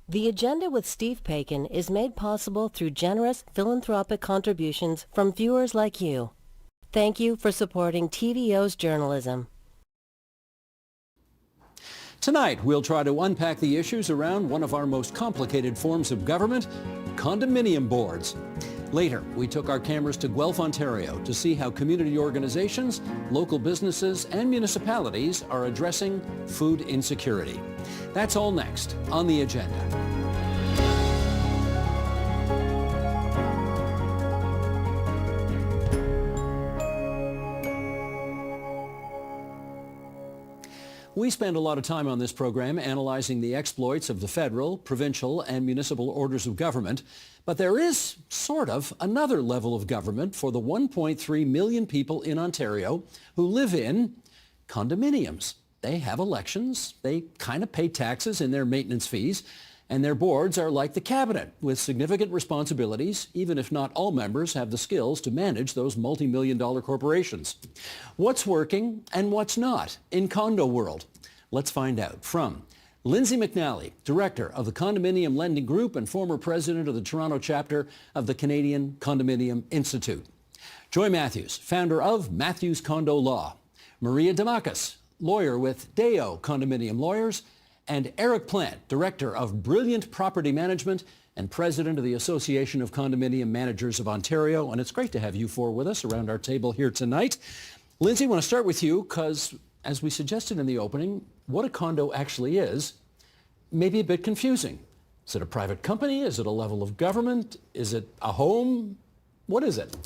The Agenda with Steve Paikin is made possible through generous philanthropic contributions from viewers like you. Thank you for supporting TVO's journalism. Tonight, we'll try to unpack the issues around one of our most complicated forms of government, condominium boards. Later, we took our cameras to Guelph, Ontario to see how community organizations, local businesses, and municipalities are addressing food insecurity. That's all next on The Agenda. We spend a lot of time on this program analyzing the exploits of the federal, provincial, and municipal orders of government. But there is sort of another level of government for the 1.3 million people in Ontario who live in condominiums. They have elections, they kind of pay taxes in their maintenance fees, and their boards are like the cabinet with significant responsibilities, even if not all members have the skills to manage those multi-million-dollar corporations. What's working and what's not in condo world? Let's find out from Lindsay McNally, Director of the Condominium Lending Group and former President of the Toronto chapter of the Canadian Condominium Institute. Joy Matthews, founder of Matthews Condo Law. Maria Demacus, lawyer with TVO Condominium Lawyers. And Eric Plant, Director of Brilliant Property Management and President of the Association of Condominium Managers of Ontario. And it's great to have you four with us around our table here tonight. Lindsay, I want to start with you because, as we suggested in the opening, what a condo actually is may be a bit confusing. Is it a private company? Is it a level of government? Is it a home? What is it?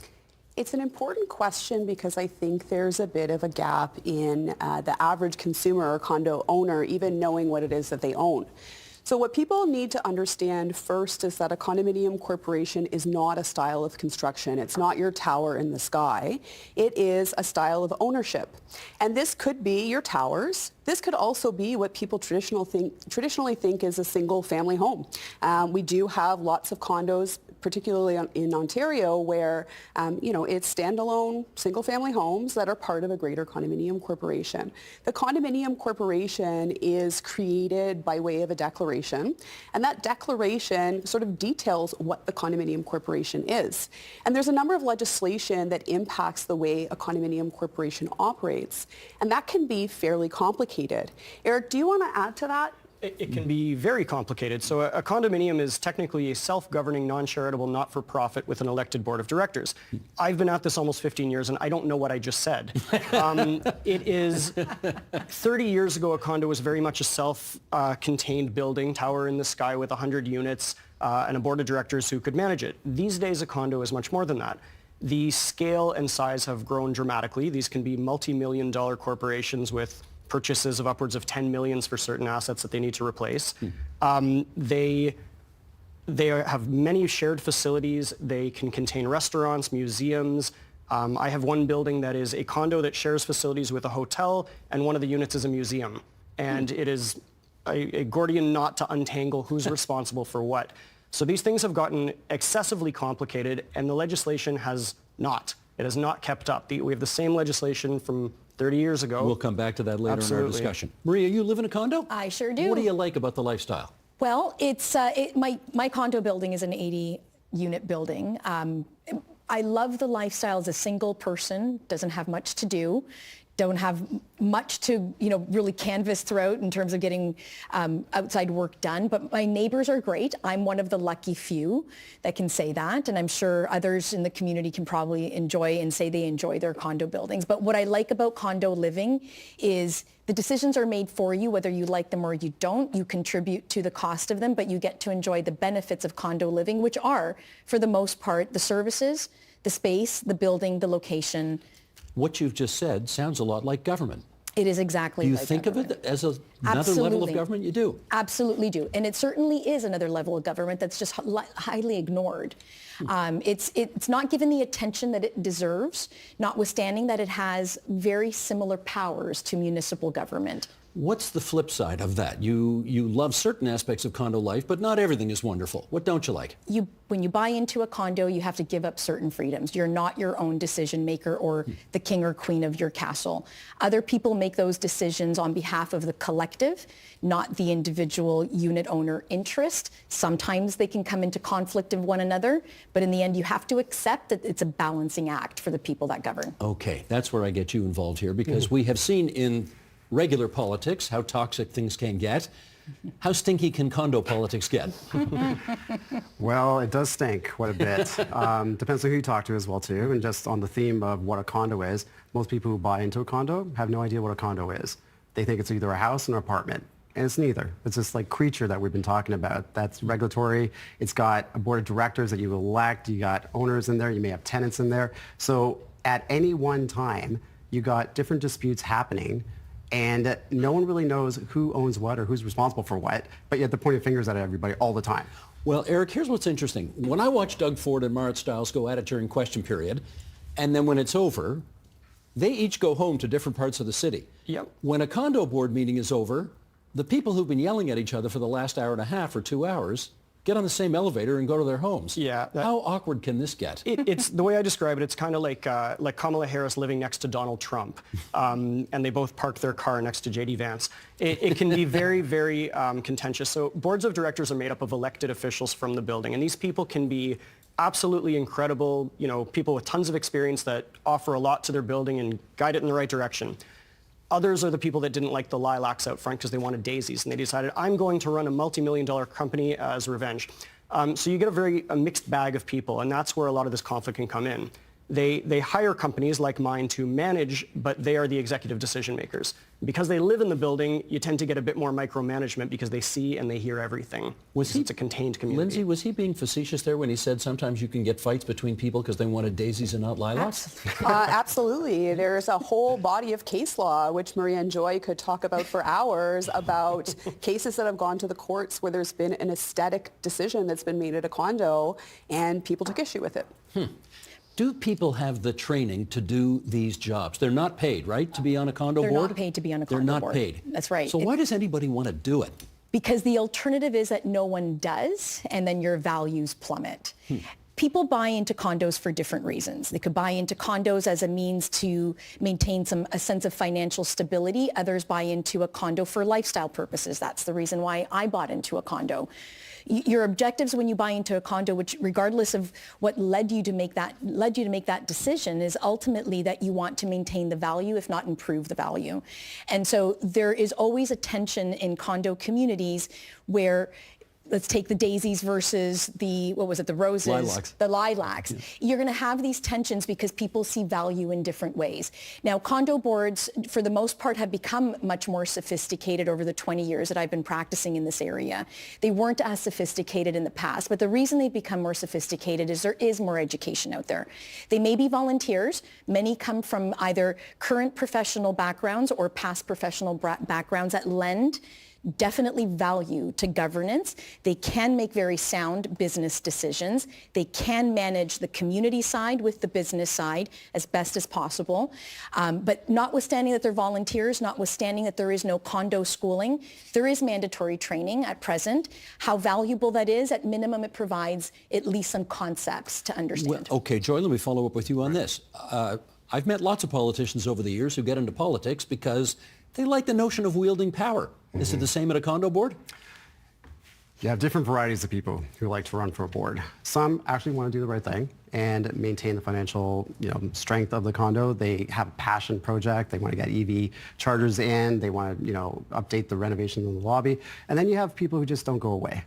It's an important question because I think there's a bit of a gap in the average consumer or condo owner even knowing what it is that they own. So what people need to understand first is that a condominium corporation is not a style of construction. It's not your tower in the sky. It is a style of ownership. And this could be your towers. This could also be what people traditionally think is a single family home. We do have lots of condos, particularly in Ontario, where it's standalone single-family homes that are part of a greater condominium corporation. The condominium corporation is created by way of a declaration, and that declaration sort of details what the condominium corporation is. And there's a number of legislation that impacts the way a condominium corporation operates, and that can be fairly complicated. Eric, do you want to add to that? It can be very complicated. So a condominium is technically a self-governing, non-charitable, not-for-profit with an elected board of directors. I've been at this almost 15 years, and I don't know what I just said. It is 30 years ago, a condo was very much a self-contained building, tower in the sky with 100 units and a board of directors who could manage it. These days, a condo is much more than that. The scale and size have grown dramatically. These can be multi-million-dollar corporations with purchases of upwards of 10 millions for certain assets that they need to replace. They have many shared facilities. They can contain restaurants, museums. I have one building that is a condo that shares facilities with a hotel, and one of the units is a museum. And it is a Gordian knot to untangle who's responsible for what. So these things have gotten excessively complicated, and the legislation has not. It has not kept up. We have the same legislation from 30 years ago. We'll come back to that later Absolutely. in our discussion. Maria, you live in a condo? I sure do. What do you like about the lifestyle? Well, it's my condo building is an 80-unit building. I love the lifestyle as a single person, doesn't have much to do, don't have much to really canvas throughout in terms of getting outside work done. But my neighbors are great. I'm one of the lucky few that can say that. And I'm sure others in the community can probably enjoy and say they enjoy their condo buildings. But what I like about condo living is the decisions are made for you, whether you like them or you don't. You contribute to the cost of them, but you get to enjoy the benefits of condo living, which are, for the most part, the services, the space, the building, the location. What you've just said sounds a lot like government. It is exactly like government. Do you think of it as another level of government? You do? Absolutely do. And it certainly is another level of government that's just highly ignored. It's not given the attention that it deserves, notwithstanding that it has very similar powers to municipal government. What's the flip side of that? You love certain aspects of condo life, but not everything is wonderful. What don't you like? When you buy into a condo, you have to give up certain freedoms. You're not your own decision maker or the king or queen of your castle. Other people make those decisions on behalf of the collective, not the individual unit owner interest. Sometimes they can come into conflict of one another, but in the end, you have to accept that it's a balancing act for the people that govern. Okay, that's where I get you involved here, because we have seen in regular politics how toxic things can get. How stinky can condo politics get? Well, it does stink quite a bit. Depends on who you talk to as well, too. And just on the theme of what a condo is, most people who buy into a condo have no idea what a condo is. They think it's either a house or an apartment. And it's neither. It's this like creature that we've been talking about. That's regulatory. It's got a board of directors that you elect. You got owners in there. You may have tenants in there. So at any one time, you got different disputes happening. And no one really knows who owns what or who's responsible for what, but yet they're pointing fingers at everybody all the time. Well, Eric, here's what's interesting. When I watch Doug Ford and Marit Stiles go at it during question period, and then when it's over, they each go home to different parts of the city. Yep. When a condo board meeting is over, the people who've been yelling at each other for the last hour and a half or 2 hours get on the same elevator and go to their homes. Yeah. How awkward can this get? It's the way I describe it. It's kind of like Kamala Harris living next to Donald Trump, and they both park their car next to J.D. Vance. It can be very, very contentious. So boards of directors are made up of elected officials from the building, and these people can be absolutely incredible, people with tons of experience that offer a lot to their building and guide it in the right direction. Others are the people that didn't like the lilacs out front because they wanted daisies, and they decided, I'm going to run a multi-million-dollar company as revenge. So you get a mixed bag of people, and that's where a lot of this conflict can come in. They hire companies like mine to manage, but they are the executive decision makers. Because they live in the building, you tend to get a bit more micromanagement because they see and they hear everything. It's a contained community. Lindsay, was he being facetious there when he said sometimes you can get fights between people because they wanted daisies and not lilacs? Absolutely. There's a whole body of case law, which Maria and Joy could talk about for hours, about cases that have gone to the courts where there's been an aesthetic decision that's been made at a condo and people took issue with it. Do people have the training to do these jobs? They're not paid, right, to be on a condo board? They're not paid to be on a condo board. They're not paid. That's right. So why does anybody want to do it? Because the alternative is that no one does, and then your values plummet. People buy into condos for different reasons. They could buy into condos as a means to maintain a sense of financial stability. Others buy into a condo for lifestyle purposes. That's the reason why I bought into a condo. Your objectives when you buy into a condo, which regardless of what led you to make that decision, is ultimately that you want to maintain the value, if not improve the value. And so there is always a tension in condo communities where, let's take the daisies versus the roses? Lilacs. The lilacs. Yeah. You're going to have these tensions because people see value in different ways. Now, condo boards, for the most part, have become much more sophisticated over the 20 years that I've been practicing in this area. They weren't as sophisticated in the past, but the reason they've become more sophisticated is there is more education out there. They may be volunteers. Many come from either current professional backgrounds or past professional backgrounds that lend definitely value to governance. They can make very sound business decisions. They can manage the community side with the business side as best as possible. But notwithstanding that they're volunteers, notwithstanding that there is no condo schooling, there is mandatory training at present. How valuable that is, at minimum, it provides at least some concepts to understand. Well, okay, Joy, let me follow up with you on this. I've met lots of politicians over the years who get into politics because they like the notion of wielding power. Is it the same at a condo board? You have different varieties of people who like to run for a board. Some actually want to do the right thing and maintain the financial strength of the condo. They have a passion project. They want to get EV chargers in. They want to update the renovations in the lobby. And then you have people who just don't go away.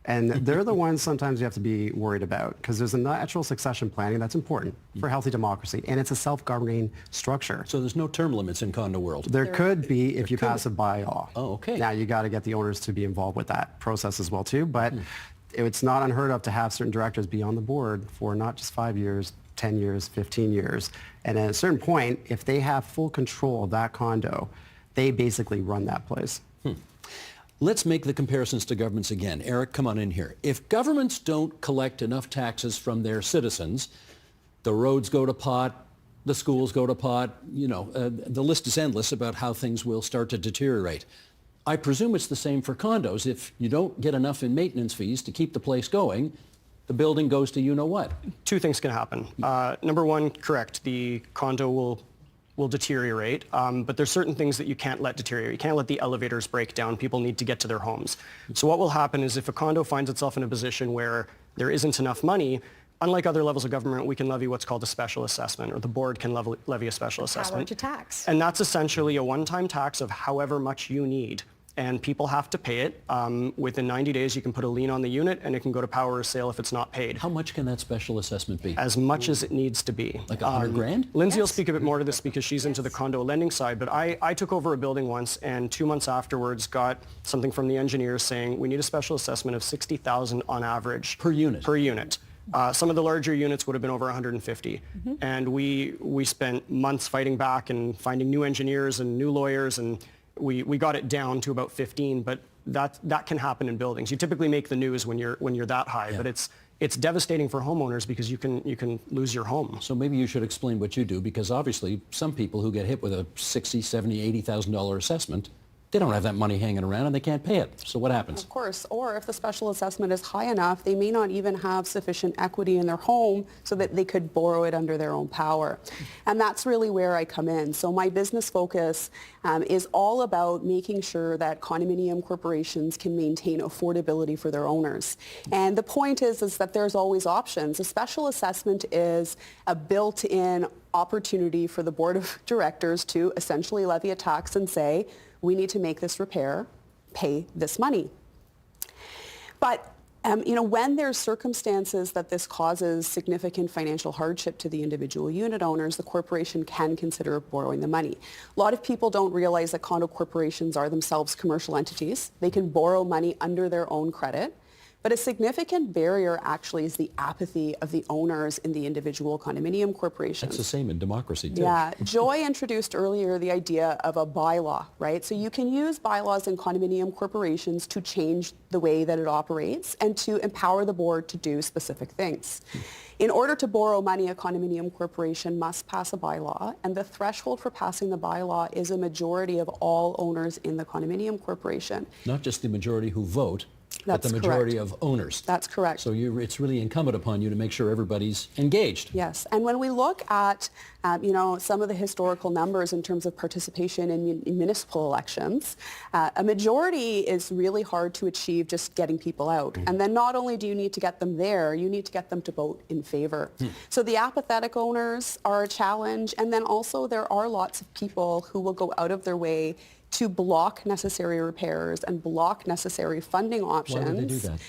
And they're the ones sometimes you have to be worried about because there's a natural succession planning that's important for healthy democracy, and it's a self-governing structure. So there's no term limits in condo world? There could be if you pass a bylaw. Oh, okay. Now you got to get the owners to be involved with that process as well too, but it's not unheard of to have certain directors be on the board for not just 5 years, 10 years, 15 years. And at a certain point, if they have full control of that condo, they basically run that place. Let's make the comparisons to governments again. Eric, come on in here. If governments don't collect enough taxes from their citizens, the roads go to pot, the schools go to pot, the list is endless about how things will start to deteriorate. I presume it's the same for condos. If you don't get enough in maintenance fees to keep the place going, the building goes to you-know-what. Two things can happen. Number one, correct, the condo will deteriorate, but there's certain things that you can't let deteriorate. You can't let the elevators break down. People need to get to their homes. So what will happen is if a condo finds itself in a position where there isn't enough money, unlike other levels of government, we can levy what's called a special assessment, or the board can levy a special assessment. Power to tax. And that's essentially a one-time tax of however much you need. And people have to pay it. Within 90 days, you can put a lien on the unit, and it can go to power of sale if it's not paid. How much can that special assessment be? As much as it needs to be. Like $100 grand? Lindsay will speak a bit more to this because she's into the condo lending side, but I took over a building once and 2 months afterwards got something from the engineers saying we need a special assessment of $60,000 on average. Per unit? Per unit. Some of the larger units would have been over 150. And we spent months fighting back and finding new engineers and new lawyers, and we got it down to about 15, but that can happen in buildings. You typically make the news when you're that high, but it's devastating for homeowners because you can lose your home. So maybe you should explain what you do, because obviously some people who get hit with a $60,000, $70,000, $80,000 assessment, they don't have that money hanging around and they can't pay it. So what happens? Of course, or if the special assessment is high enough, they may not even have sufficient equity in their home so that they could borrow it under their own power. And that's really where I come in. So my business focus is all about making sure that condominium corporations can maintain affordability for their owners. And the point is that there's always options. A special assessment is a built-in opportunity for the board of directors to essentially levy a tax and say, we need to make this repair, pay this money. But when there's circumstances that this causes significant financial hardship to the individual unit owners, the corporation can consider borrowing the money. A lot of people don't realize that condo corporations are themselves commercial entities. They can borrow money under their own credit. But a significant barrier actually is the apathy of the owners in the individual condominium corporations. That's the same in democracy too. Yeah. Joy introduced earlier the idea of a bylaw, right? So you can use bylaws in condominium corporations to change the way that it operates and to empower the board to do specific things. In order to borrow money, a condominium corporation must pass a bylaw, and the threshold for passing the bylaw is a majority of all owners in the condominium corporation. Not just the majority who vote, but That's the majority correct. of owners. That's correct. So it's really incumbent upon you to make sure everybody's engaged. Yes, and when we look at some of the historical numbers in terms of participation in municipal elections, a majority is really hard to achieve just getting people out. Mm-hmm. And then not only do you need to get them there, you need to get them to vote in favor. So the apathetic owners are a challenge, and then also there are lots of people who will go out of their way to block necessary repairs and block necessary funding options. Why would they do that?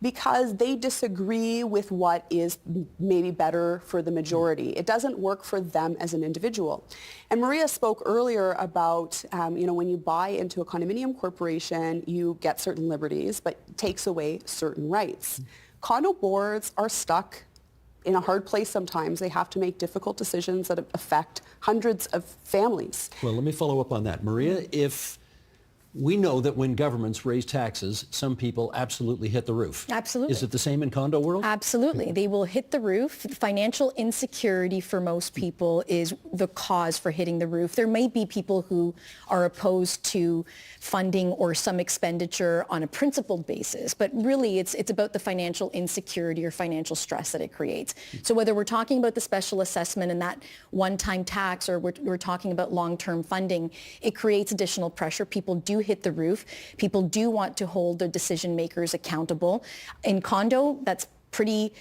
Because they disagree with what is maybe better for the majority. It doesn't work for them as an individual. And Maria spoke earlier about, when you buy into a condominium corporation, you get certain liberties, but takes away certain rights. Condo boards are stuck in a hard place sometimes. They have to make difficult decisions that affect hundreds of families. Well, let me follow up on that. Maria, if we know that when governments raise taxes, some people absolutely hit the roof. Absolutely. Is it the same in condo world? Absolutely. They will hit the roof. Financial insecurity for most people is the cause for hitting the roof. There may be people who are opposed to funding or some expenditure on a principled basis, but really it's about the financial insecurity or financial stress that it creates. So whether we're talking about the special assessment and that one-time tax, or we're talking about long-term funding, it creates additional pressure. People do hit the roof. People do want to hold their decision makers accountable. In condo, it's pretty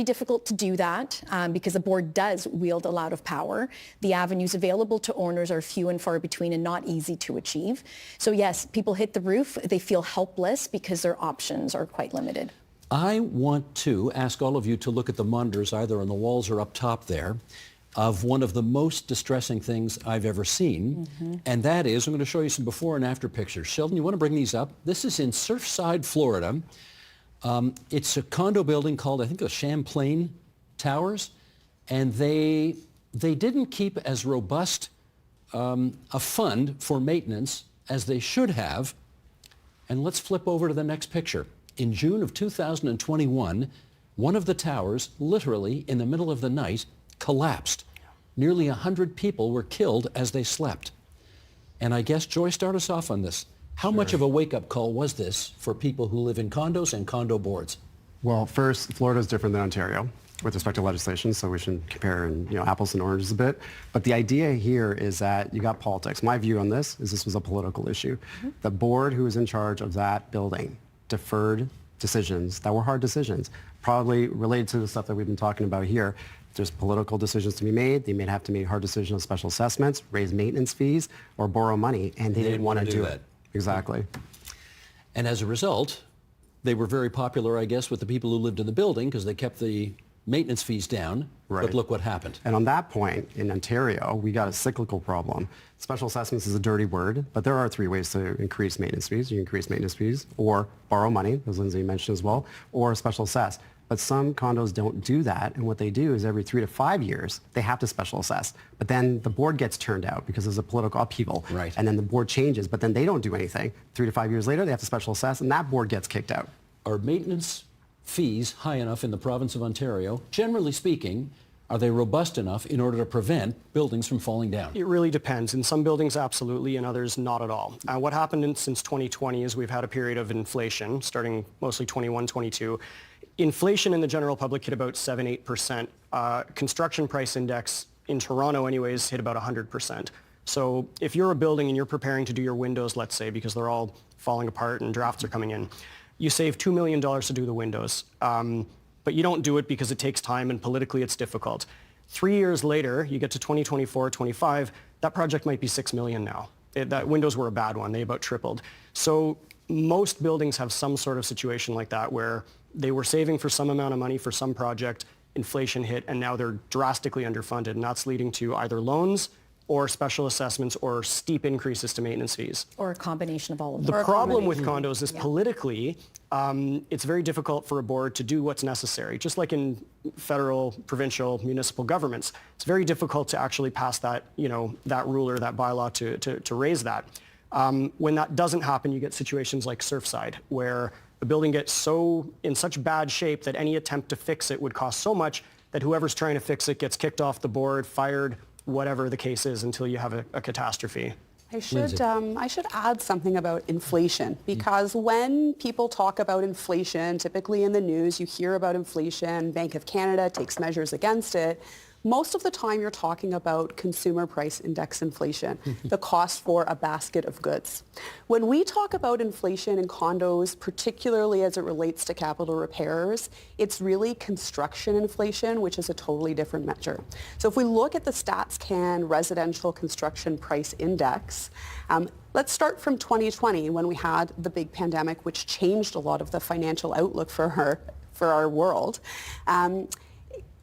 difficult to do that because the board does wield a lot of power. The avenues available to owners are few and far between and not easy to achieve. So yes, people hit the roof. They feel helpless because their options are quite limited. I want to ask all of you to look at the monitors either on the walls or up top there of one of the most distressing things I've ever seen, and that is, I'm going to show you some before and after pictures. Sheldon, you want to bring these up? This is in Surfside, Florida. It's a condo building called, I think, the Champlain Towers, and they didn't keep as robust a fund for maintenance as they should have. And let's flip over to the next picture. In June of 2021, one of the towers, literally in the middle of the night, collapsed. Nearly 100 people were killed as they slept. And I guess, Joy, start us off on this. How much of a wake-up call was this for people who live in condos and condo boards? Well, first, Florida is different than Ontario with respect to legislation, so we should compare apples and oranges a bit. But the idea here is that you got politics. My view on this is this was a political issue. The board who was in charge of that building deferred decisions that were hard decisions, probably related to the stuff that we've been talking about here. There's political decisions to be made. They may have to make hard decisions on special assessments, raise maintenance fees, or borrow money, and they didn't want to do it. Exactly. And as a result, they were very popular, I guess, with the people who lived in the building because they kept the maintenance fees down. Right. But look what happened. And on that point, in Ontario, we got a cyclical problem. Special assessments is a dirty word, but there are three ways to increase maintenance fees. You increase maintenance fees, or borrow money, as Lindsay mentioned as well, or special assess. But some condos don't do that, and what they do is every 3 to 5 years, they have to special assess. But then the board gets turned out because there's a political upheaval. Right. And then the board changes, but then they don't do anything. 3 to 5 years later, they have to special assess, and that board gets kicked out. Are maintenance fees high enough in the province of Ontario? Generally speaking, are they robust enough in order to prevent buildings from falling down? It really depends. In some buildings, absolutely. In others, not at all. What happened since 2020 is we've had a period of inflation, starting mostly 21, 22. Inflation in the general public hit about 7-8%. Construction price index in Toronto anyways hit about 100%. So if you're a building and you're preparing to do your windows, let's say, because they're all falling apart and drafts are coming in, you save $2 million to do the windows. But you don't do it because it takes time and politically it's difficult. 3 years later, you get to 2024, 25, that project might be $6 million now. That windows were a bad one. They about tripled. So most buildings have some sort of situation like that where they were saving for some amount of money for some project, inflation hit, and now they're drastically underfunded. And that's leading to either loans or special assessments or steep increases to maintenance fees. Or a combination of all of them. The problem with condos is politically, it's very difficult for a board to do what's necessary. Just like in federal, provincial, municipal governments, it's very difficult to actually pass that, that rule or that bylaw to raise that. When that doesn't happen, you get situations like Surfside, where the building gets in such bad shape that any attempt to fix it would cost so much that whoever's trying to fix it gets kicked off the board, fired, whatever the case is, until you have a catastrophe. I should add something about inflation, because when people talk about inflation, typically in the news, you hear about inflation, Bank of Canada takes measures against it. Most of the time you're talking about consumer price index inflation, the cost for a basket of goods. When we talk about inflation in condos, particularly as it relates to capital repairs, it's really construction inflation, which is a totally different measure. So if we look at the StatsCan Residential Construction Price Index, let's start from 2020 when we had the big pandemic, which changed a lot of the financial outlook for our world.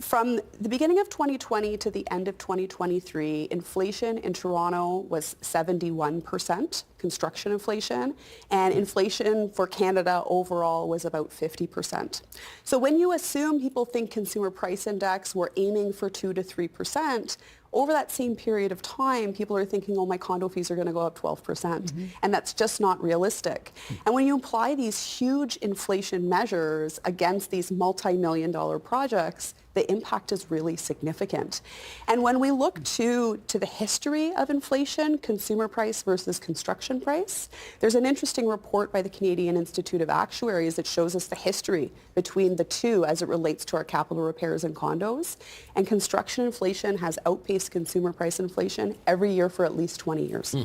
From the beginning of 2020 to the end of 2023, inflation in Toronto was 71%, construction inflation, and inflation for Canada overall was about 50%. So when you assume people think consumer price index, we're aiming for 2 to 3%, over that same period of time, people are thinking, oh, my condo fees are going to go up 12%. And that's just not realistic. And when you apply these huge inflation measures against these multi-million-dollar projects, the impact is really significant. And when we look to the history of inflation, consumer price versus construction price, there's an interesting report by the Canadian Institute of Actuaries that shows us the history between the two as it relates to our capital repairs and condos. And construction inflation has outpaced consumer price inflation every year for at least 20 years.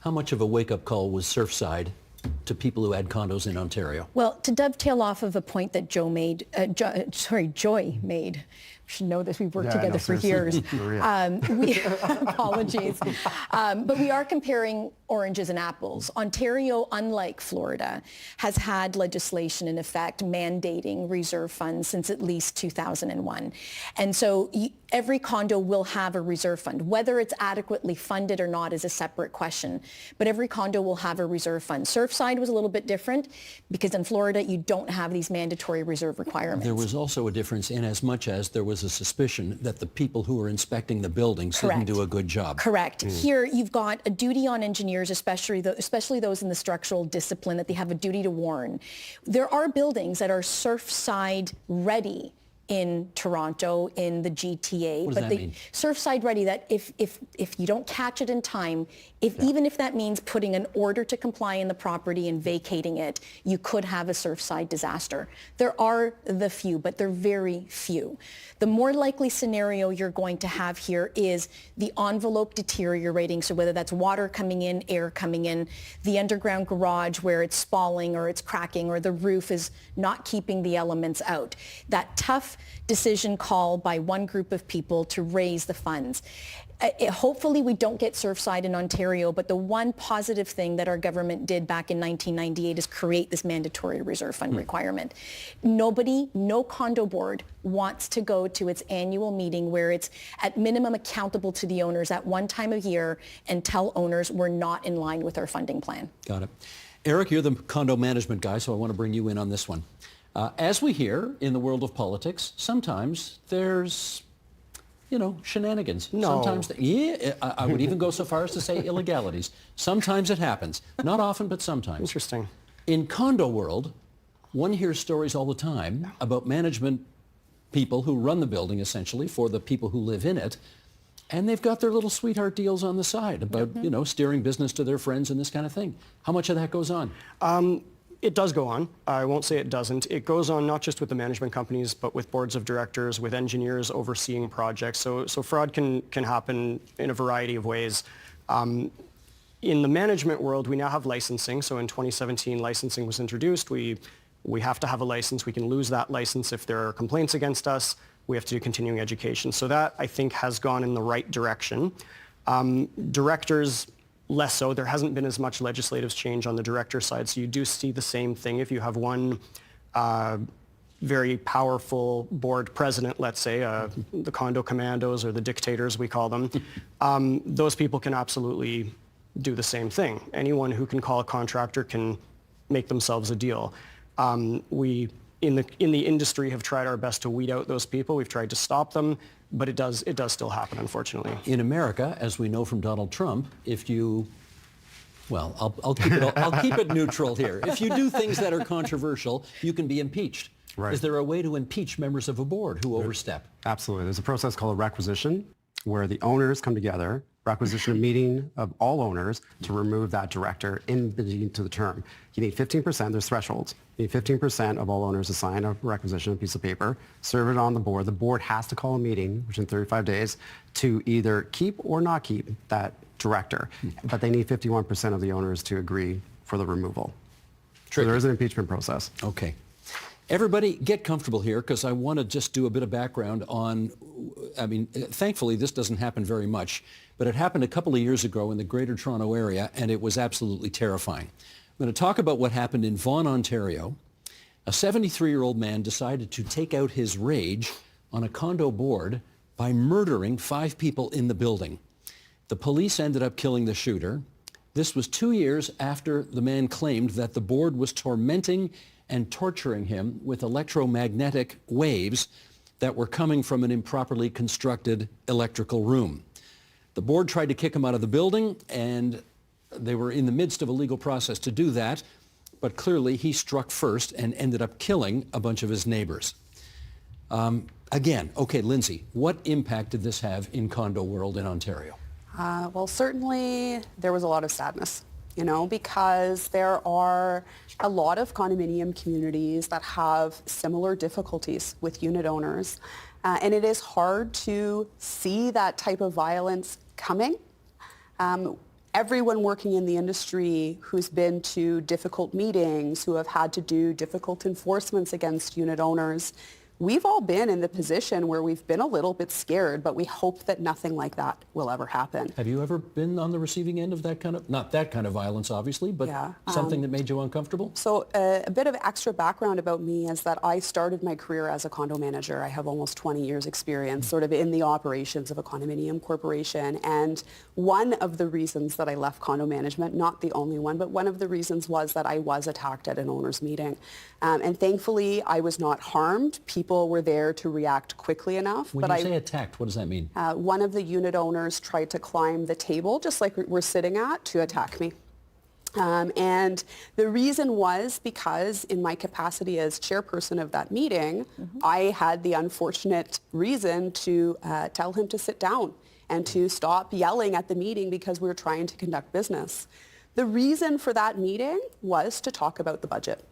How much of a wake-up call was Surfside to people who had condos in Ontario? Well, to dovetail off of a point that Joy made, we should know this, we've worked together for years. Apologies. But we are comparing oranges and apples. Ontario, unlike Florida, has had legislation in effect mandating reserve funds since at least 2001. And so every condo will have a reserve fund. Whether it's adequately funded or not is a separate question. But every condo will have a reserve fund. Surfside was a little bit different because in Florida, you don't have these mandatory reserve requirements. There was also a difference in as much as there was a suspicion that the people who were inspecting the buildings didn't do a good job. Correct. Here, you've got a duty on engineers, especially those in the structural discipline, that they have a duty to warn. There are buildings that are Surfside ready in Toronto, in the GTA. What does that mean? Surfside ready, that if you don't catch it in time, even if that means putting an order to comply in the property and vacating it, you could have a Surfside disaster. There are the few, but they're very few. The more likely scenario you're going to have here is the envelope deteriorating, so whether that's water coming in, air coming in, the underground garage where it's spalling or it's cracking, or the roof is not keeping the elements out. That tough decision call by one group of people to raise the funds. Hopefully we don't get Surfside in Ontario, but the one positive thing that our government did back in 1998 is create this mandatory reserve fund requirement. No condo board wants to go to its annual meeting where it's at minimum accountable to the owners at one time of year and tell owners we're not in line with our funding plan. Got it. Eric, you're the condo management guy, so I want to bring you in on this one. As we hear in the world of politics, sometimes there's shenanigans. No. Sometimes, I would even go so far as to say illegalities. Sometimes it happens. Not often, but sometimes. Interesting. In condo world, one hears stories all the time about management people who run the building, essentially, for the people who live in it, and they've got their little sweetheart deals on the side about, steering business to their friends and this kind of thing. How much of that goes on? It does go on. I won't say it doesn't. It goes on not just with the management companies, but with boards of directors, with engineers overseeing projects. So fraud can happen in a variety of ways. In the management world, we now have licensing. So in 2017, licensing was introduced. We have to have a license. We can lose that license if there are complaints against us. We have to do continuing education. So that, I think, has gone in the right direction. Directors, less so. There hasn't been as much legislative change on the director side, so you do see the same thing. If you have one very powerful board president, let's say, the condo commandos or the dictators, we call them, those people can absolutely do the same thing. Anyone who can call a contractor can make themselves a deal. We, in the industry, have tried our best to weed out those people. We've tried to stop them. But it does still happen, unfortunately. In America, as we know from Donald Trump, if you, well, I'll keep it neutral here. If you do things that are controversial, you can be impeached. Right. Is there a way to impeach members of a board who overstep? Absolutely. There's a process called a requisition where the owners come together, requisition a meeting of all owners to remove that director into the term. You need 15%, there's thresholds. You need 15% of all owners to sign a requisition, a piece of paper, serve it on the board. The board has to call a meeting within 35 days to either keep or not keep that director. But they need 51% of the owners to agree for the removal. So there is an impeachment process. Okay. Everybody get comfortable here because I want to just do a bit of background on, thankfully this doesn't happen very much, but it happened a couple of years ago in the Greater Toronto area and it was absolutely terrifying. I'm going to talk about what happened in Vaughan, Ontario. A 73-year-old man decided to take out his rage on a condo board by murdering 5 people in the building. The police ended up killing the shooter. This was 2 years after the man claimed that the board was tormenting and torturing him with electromagnetic waves that were coming from an improperly constructed electrical room. The board tried to kick him out of the building, and they were in the midst of a legal process to do that, but clearly he struck first and ended up killing a bunch of his neighbors. Okay, Lindsay, what impact did this have in condo world in Ontario? Well, certainly there was a lot of sadness, because there are a lot of condominium communities that have similar difficulties with unit owners. And it is hard to see that type of violence coming. Everyone working in the industry who's been to difficult meetings, who have had to do difficult enforcements against unit owners, we've all been in the position where we've been a little bit scared, but we hope that nothing like that will ever happen. Have you ever been on the receiving end of that kind of, not that kind of violence, obviously, but something that made you uncomfortable? So a bit of extra background about me is that I started my career as a condo manager. I have almost 20 years experience sort of in the operations of a condominium corporation. And one of the reasons that I left condo management, not the only one, but one of the reasons was that I was attacked at an owner's meeting. And thankfully, I was not harmed. People were there to react quickly enough. When you say attacked, what does that mean? One of the unit owners tried to climb the table, just like we're sitting at, to attack me. And the reason was because in my capacity as chairperson of that meeting, I had the unfortunate reason to tell him to sit down and to stop yelling at the meeting because we were trying to conduct business. The reason for that meeting was to talk about the budget.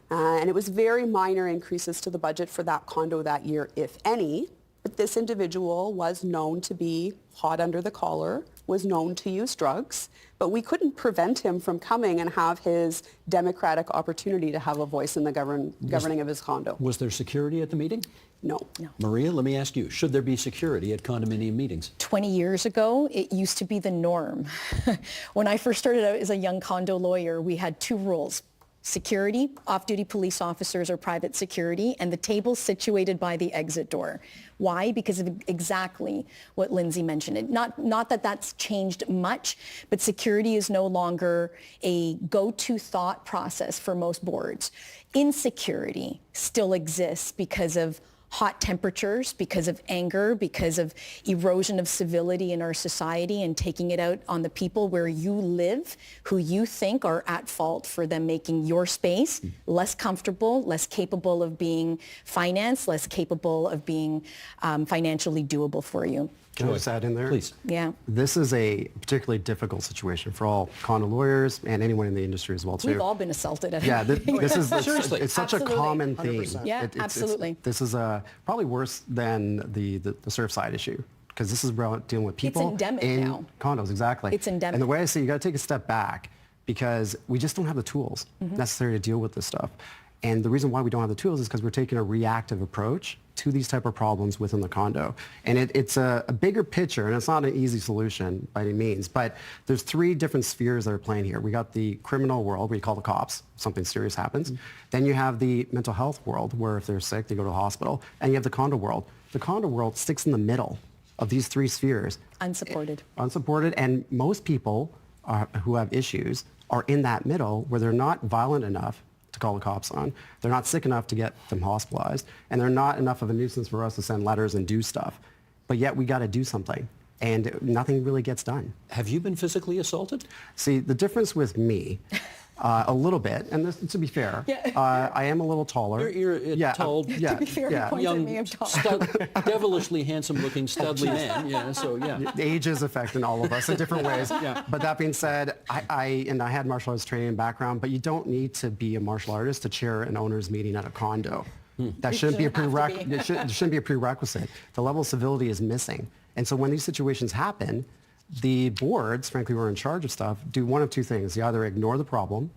And it was very minor increases to the budget for that condo that year, if any. But this individual was known to be hot under the collar, was known to use drugs, but we couldn't prevent him from coming and have his democratic opportunity to have a voice in the governing of his condo. Was there security at the meeting? No. Maria, let me ask you, should there be security at condominium meetings? 20 years ago, it used to be the norm. When I first started out as a young condo lawyer, we had two rules. Security, off-duty police officers or private security, and the table situated by the exit door. Why? Because of exactly what Lindsay mentioned. Not that that's changed much, but security is no longer a go-to thought process for most boards. Insecurity still exists because of hot temperatures, because of anger, because of erosion of civility in our society and taking it out on the people where you live, who you think are at fault for them making your space less comfortable, less capable of being financed, less capable of being financially doable for you. Can I just add in there? Please. Yeah. This is a particularly difficult situation for all condo lawyers and anyone in the industry as well, too. We've all been assaulted at Yeah, this is Seriously. it's such a Absolutely. common theme. 100%. Yeah, absolutely. This is probably worse than the Surfside issue, because this is about dealing with people endemic in now. condos, exactly. It's endemic. And the way I say, you got to take a step back, because we just don't have the tools necessary to deal with this stuff. And the reason why we don't have the tools is because we're taking a reactive approach to these type of problems within the condo. And it's a bigger picture, and it's not an easy solution by any means, but there's three different spheres that are playing here. We got the criminal world, where you call the cops, something serious happens. Then you have the mental health world, where if they're sick, they go to the hospital. And you have the condo world. The condo world sticks in the middle of these three spheres. Unsupported. Unsupported, and most people who have issues are in that middle, where they're not violent enough to call the cops on. They're not sick enough to get them hospitalized, and they're not enough of a nuisance for us to send letters and do stuff. But yet we got to do something, and nothing really gets done. Have you been physically assaulted? See, the difference with me, a little bit, and this, to be fair, I am a little taller. You're a tall, yeah, To be fair, he yeah. points at me, I'm tall. devilishly handsome-looking, studly man. Yeah, so yeah. Age is affecting all of us in different ways. But that being said, I had martial arts training and background, but you don't need to be a martial artist to chair an owner's meeting at a condo. That shouldn't be a prerequisite. It shouldn't be a prerequisite. The level of civility is missing. And so when these situations happen, the boards, frankly, who are in charge of stuff, do one of two things. They either ignore the problem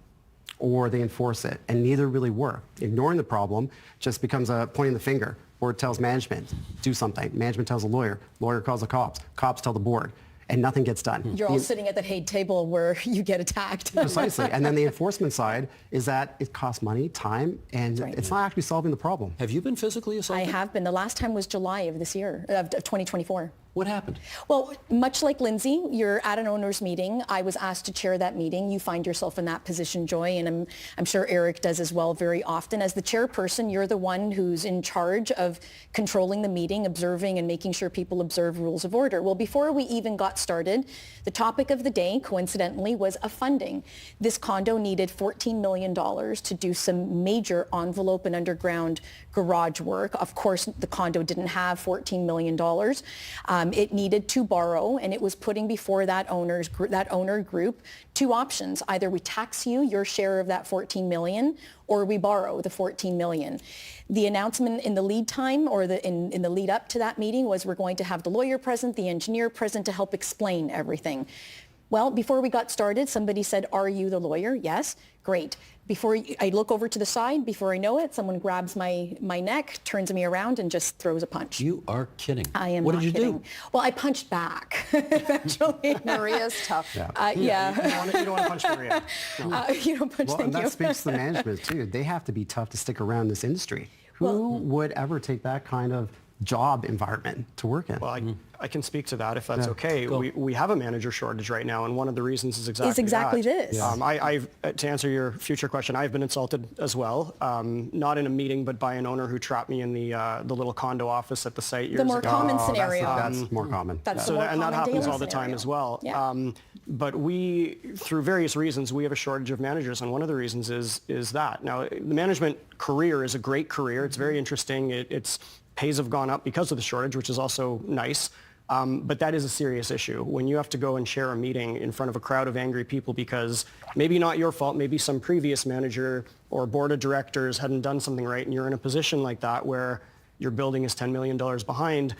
or they enforce it, and neither really work. Ignoring the problem just becomes a pointing the finger. Board tells management, do something. Management tells a lawyer. Lawyer calls the cops. Cops tell the board. And nothing gets done. You're all sitting at the Hague table where you get attacked. Precisely. And then the enforcement side is that it costs money, time, and it's not actually solving the problem. Have you been physically I assaulted? have been. The last time was July of this year, of 2024. What happened? Well, much like Lindsay, you're at an owner's meeting. I was asked to chair that meeting. You find yourself in that position, Joy, and I'm sure Eric does as well very often. As the chairperson, you're the one who's in charge of controlling the meeting, observing and making sure people observe rules of order. Well, before we even got started, the topic of the day, coincidentally, was a funding. This condo needed $14 million to do some major envelope and underground garage work. Of course, the condo didn't have $14 million. It needed to borrow, and it was putting before that owner group two options. Either we tax you your share of that $14 million, or we borrow the $14 million. The announcement in the lead time, or in the lead up to that meeting, was we're going to have the lawyer present, the engineer present to help explain everything. Well, before we got started, somebody said, "Are you the lawyer?" Yes. Great. I look over to the side, before I know it, someone grabs my neck, turns me around, and just throws a punch. You are kidding. I am What not did you kidding. do? Well, I punched back eventually. Maria's tough. Yeah. You don't want to punch Maria. You don't punch, Well, thank and that you. speaks to management, too. They have to be tough to stick around this industry. Who would ever take that kind of job environment to work in. Well, I can speak to that if that's okay. We have a manager shortage right now, and one of the reasons is exactly that. this. Yeah. To answer your future question, I've been insulted as well, not in a meeting, but by an owner who trapped me in the little condo office at the site years ago. The more common scenario. That's more common. That's So the more and that common happens daily all the time scenario. as well. Yeah. But we, through various reasons, we have a shortage of managers, and one of the reasons is that. Now, the management career is a great career. It's very interesting. Its pays have gone up because of the shortage, which is also nice. But that is a serious issue. When you have to go and share a meeting in front of a crowd of angry people because maybe not your fault, maybe some previous manager or board of directors hadn't done something right, and you're in a position like that where your building is $10 million behind,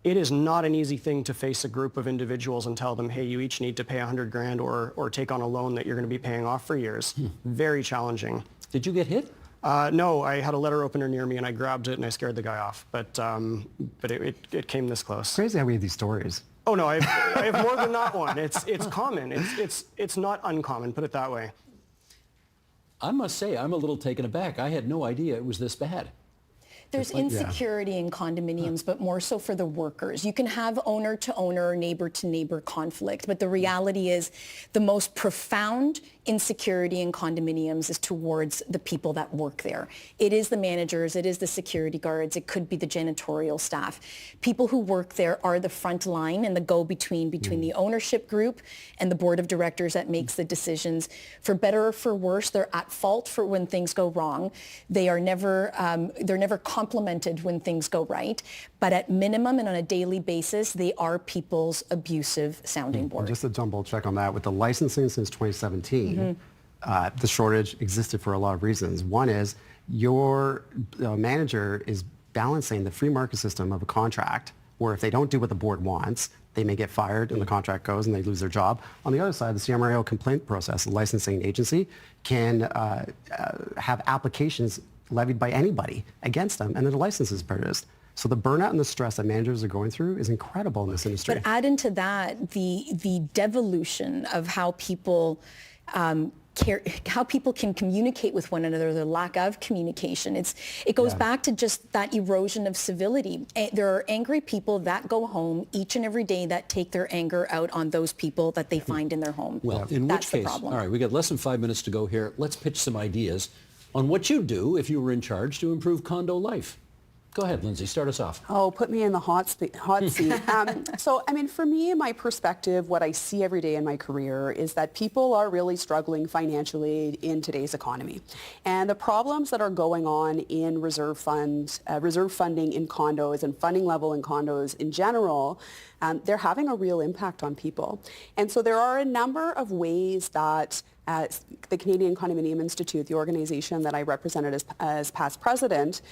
it is not an easy thing to face a group of individuals and tell them, hey, you each need to pay $100,000 or take on a loan that you're going to be paying off for years. Very challenging. Did you get hit? No, I had a letter opener near me and I grabbed it and I scared the guy off. But it came this close. Crazy how we have these stories. Oh no, I have more than that one. It's common. It's not uncommon. Put it that way. I must say, I'm a little taken aback. I had no idea it was this bad. There's insecurity in condominiums, but more so for the workers. You can have owner-to-owner, neighbor-to-neighbor conflict, but the reality is the most profound insecurity in condominiums is towards the people that work there. It is the managers, it is the security guards, it could be the janitorial staff. People who work there are the front line and the go-between between the ownership group and the board of directors that makes the decisions. For better or for worse, they're at fault for when things go wrong. They are never, they're never complimented when things go right, but at minimum and on a daily basis, they are people's abusive sounding board. Just a double check on that. With the licensing since 2017, the shortage existed for a lot of reasons. One is your manager is balancing the free market system of a contract where if they don't do what the board wants, they may get fired and the contract goes and they lose their job. On the other side, the CMRAO complaint process, the licensing agency, can have applications levied by anybody against them and then the license is purchased. So the burnout and the stress that managers are going through is incredible in this industry. But add into that the devolution of how people how people can communicate with one another, the lack of communication. It goes back to just that erosion of civility. There are angry people that go home each and every day that take their anger out on those people that they find in their home. Well, in That's which case, the problem. all right, we got less than 5 minutes to go here. Let's pitch some ideas on what you'd do if you were in charge to improve condo life. Go ahead, Lindsay, start us off. Oh, put me in the hot seat. So, I mean, for me, my perspective, what I see every day in my career is that people are really struggling financially in today's economy. And the problems that are going on in reserve funding in condos and funding level in condos in general, they're having a real impact on people. And so there are a number of ways that the Canadian Condominium Institute, the organization that I represented as past president,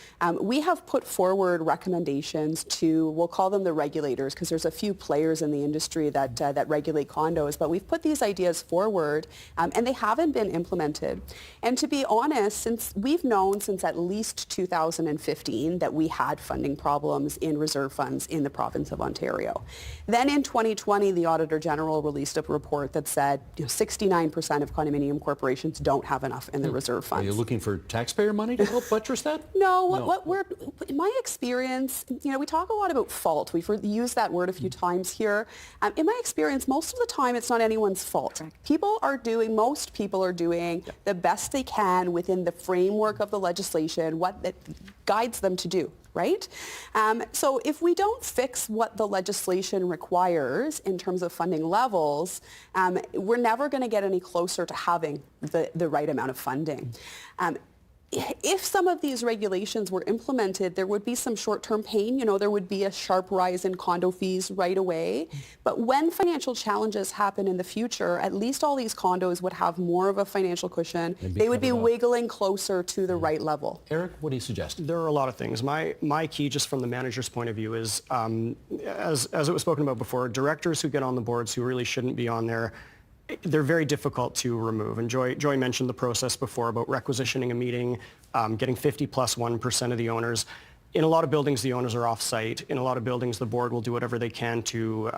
we have put forward recommendations to, we'll call them the regulators, because there's a few players in the industry that regulate condos, but we've put these ideas forward and they haven't been implemented. And to be honest, we've known since at least 2015 that we had funding problems in reserve funds in the province of Ontario. Then in 2020, the Auditor General released a report that said 69% of condominium corporations don't have enough in the reserve funds. Are you looking for taxpayer money to help buttress that? No, what we're, in my experience, we talk a lot about fault. We've used that word a few times here. In my experience, most of the time, it's not anyone's fault. Correct. Most people are doing the best they can within the framework of the legislation, what it guides them to do. Right? So if we don't fix what the legislation requires in terms of funding levels, we're never going to get any closer to having the right amount of funding. If some of these regulations were implemented, there would be some short-term pain. There would be a sharp rise in condo fees right away. But when financial challenges happen in the future, at least all these condos would have more of a financial cushion. They would be wiggling closer to the right level. Eric, what do you suggest? There are a lot of things. My key, just from the manager's point of view, is, as it was spoken about before, directors who get on the boards who really shouldn't be on there, they're very difficult to remove. And Joy mentioned the process before about requisitioning a meeting, getting 50+1% of the owners. In a lot of buildings, the owners are off-site. In a lot of buildings, the board will do whatever they can to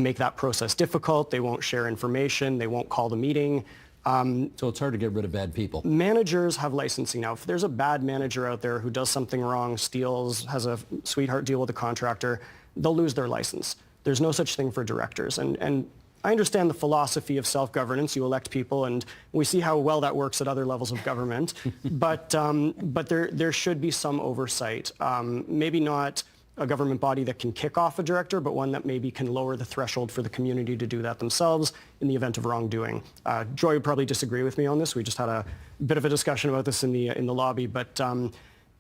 make that process difficult. They won't share information. They won't call the meeting. So it's hard to get rid of bad people. Managers have licensing now. If there's a bad manager out there who does something wrong, steals, has a sweetheart deal with a contractor, they'll lose their license. There's no such thing for directors. And I understand the philosophy of self-governance. You elect people, and we see how well that works at other levels of government. but there should be some oversight. Maybe not a government body that can kick off a director, but one that maybe can lower the threshold for the community to do that themselves in the event of wrongdoing. Joy would probably disagree with me on this. We just had a bit of a discussion about this in the lobby, but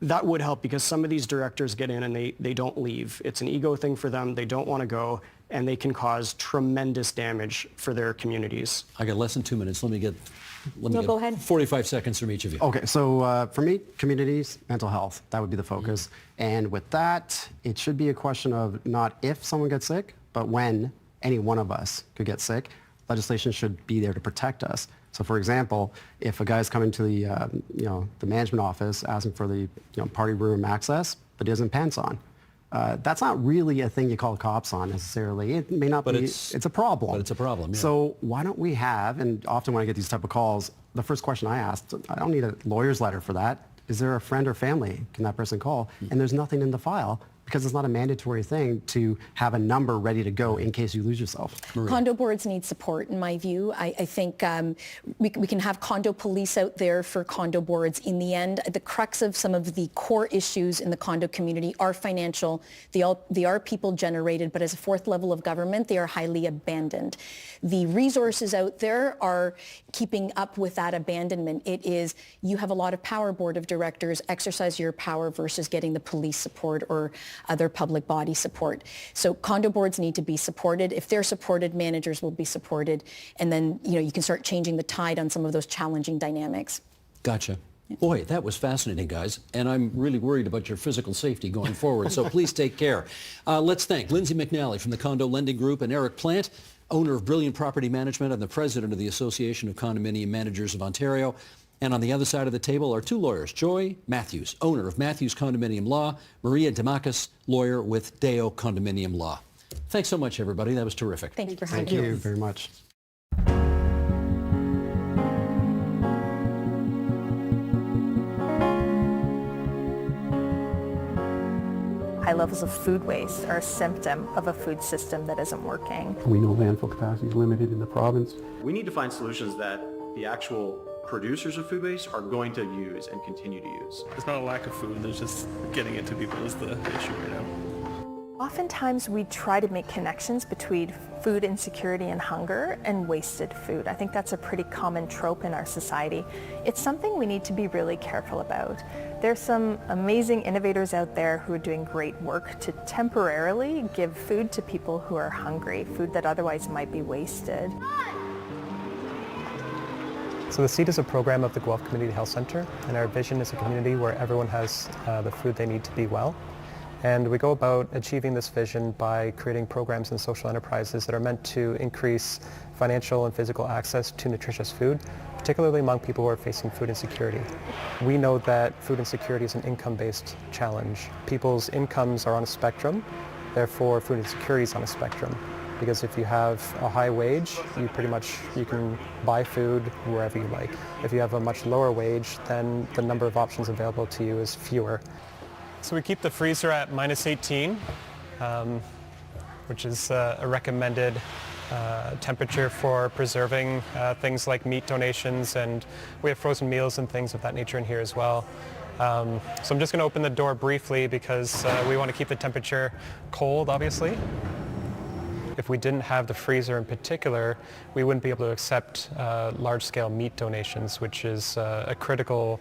that would help because some of these directors get in and they don't leave. It's an ego thing for them. They don't want to go, and they can cause tremendous damage for their communities. I got less than 2 minutes. Let me get go ahead. 45 seconds from each of you. Okay, so for me, communities, mental health, that would be the focus. And with that, it should be a question of not if someone gets sick, but when any one of us could get sick. Legislation should be there to protect us. So for example, if a guy's coming to the management office asking for the party room access, but he doesn't have pants on, that's not really a thing you call cops on necessarily. It may not be. It's a problem. But it's a problem, yeah. So why don't we have, and often when I get these type of calls, the first question I ask, I don't need a lawyer's letter for that. Is there a friend or family can that person call? And there's nothing in the file because it's not a mandatory thing to have a number ready to go in case you lose yourself. Maria. Condo boards need support, in my view. I think we can have condo police out there for condo boards. In the end, the crux of some of the core issues in the condo community are financial. They are people generated, but as a fourth level of government, they are highly abandoned. The resources out there are keeping up with that abandonment. It is, you have a lot of power, board of directors, exercise your power versus getting the police support or other public body support. So condo boards need to be supported. If they're supported, managers will be supported. And then, you can start changing the tide on some of those challenging dynamics. Gotcha. Boy, that was fascinating, guys. And I'm really worried about your physical safety going forward. So please take care. Let's thank Lindsay McNally from the Condo Lending Group and Eric Plant, owner of Brilliant Property Management and the president of the Association of Condominium Managers of Ontario. And on the other side of the table are two lawyers, Joy Matthews, owner of Matthews Condominium Law, Maria Demakis, lawyer with Deo Condominium Law. Thanks so much, everybody. That was terrific. Thank you for having Thank me. you very much. High levels of food waste are a symptom of a food system that isn't working. We know landfill capacity is limited in the province. We need to find solutions that the actual producers of food waste are going to use and continue to use. There's not a lack of food, there's just getting it to people is the issue right now. Oftentimes we try to make connections between food insecurity and hunger and wasted food. I think that's a pretty common trope in our society. It's something we need to be really careful about. There's some amazing innovators out there who are doing great work to temporarily give food to people who are hungry, food that otherwise might be wasted. So the SEED is a program of the Guelph Community Health Centre, and our vision is a community where everyone has the food they need to be well. And we go about achieving this vision by creating programs and social enterprises that are meant to increase financial and physical access to nutritious food, particularly among people who are facing food insecurity. We know that food insecurity is an income-based challenge. People's incomes are on a spectrum, therefore food insecurity is on a spectrum. Because if you have a high wage, you can buy food wherever you like. If you have a much lower wage, then the number of options available to you is fewer. So we keep the freezer at -18, which is a recommended temperature for preserving things like meat donations, and we have frozen meals and things of that nature in here as well. So I'm just going to open the door briefly because we want to keep the temperature cold, obviously. If we didn't have the freezer in particular, we wouldn't be able to accept large-scale meat donations, which is a critical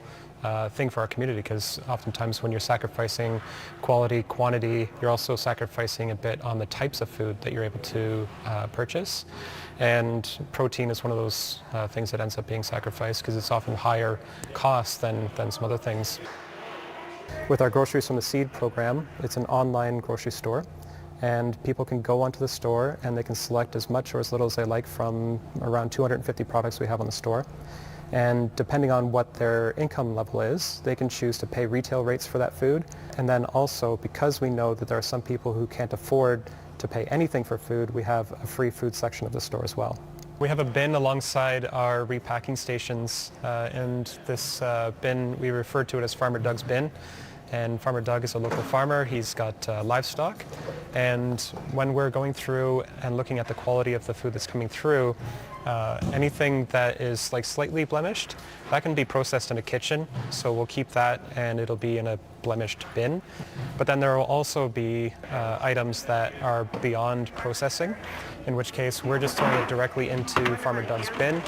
thing for our community, because oftentimes when you're sacrificing quality, quantity, you're also sacrificing a bit on the types of food that you're able to purchase. And protein is one of those things that ends up being sacrificed because it's often higher cost than some other things. With our Groceries from the Seed program, it's an online grocery store. And people can go onto the store and they can select as much or as little as they like from around 250 products we have on the store. And depending on what their income level is, they can choose to pay retail rates for that food. And then also, because we know that there are some people who can't afford to pay anything for food, we have a free food section of the store as well. We have a bin alongside our repacking stations, and this bin, we refer to it as Farmer Doug's bin. And Farmer Doug is a local farmer. He's got livestock. And when we're going through and looking at the quality of the food that's coming through, anything that is like slightly blemished, that can be processed in a kitchen. So we'll keep that and it'll be in a blemished bin. But then there will also be items that are beyond processing, in which case we're just throwing it directly into Farmer Doug's bin.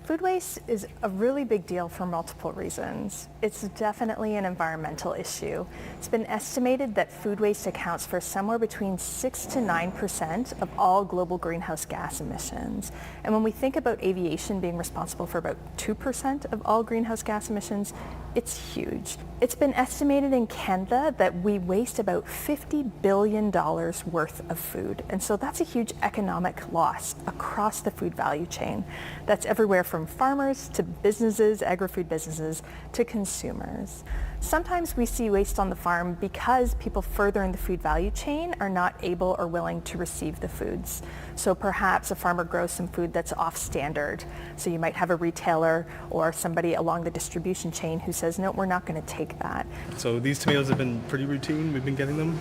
Food waste is a really big deal for multiple reasons. It's definitely an environmental issue. It's been estimated that food waste accounts for somewhere between 6 to 9% of all global greenhouse gas emissions. And when we think about aviation being responsible for about 2% of all greenhouse gas emissions, it's huge. It's been estimated in Canada that we waste about $50 billion worth of food. And so that's a huge economic loss across the food value chain. That's everywhere from farmers to businesses, agri-food businesses, to consumers. Sometimes we see waste on the farm because people further in the food value chain are not able or willing to receive the foods. So perhaps a farmer grows some food that's off standard. So you might have a retailer or somebody along the distribution chain who says, no, we're not going to take that. So these tomatoes have been pretty routine. We've been getting them.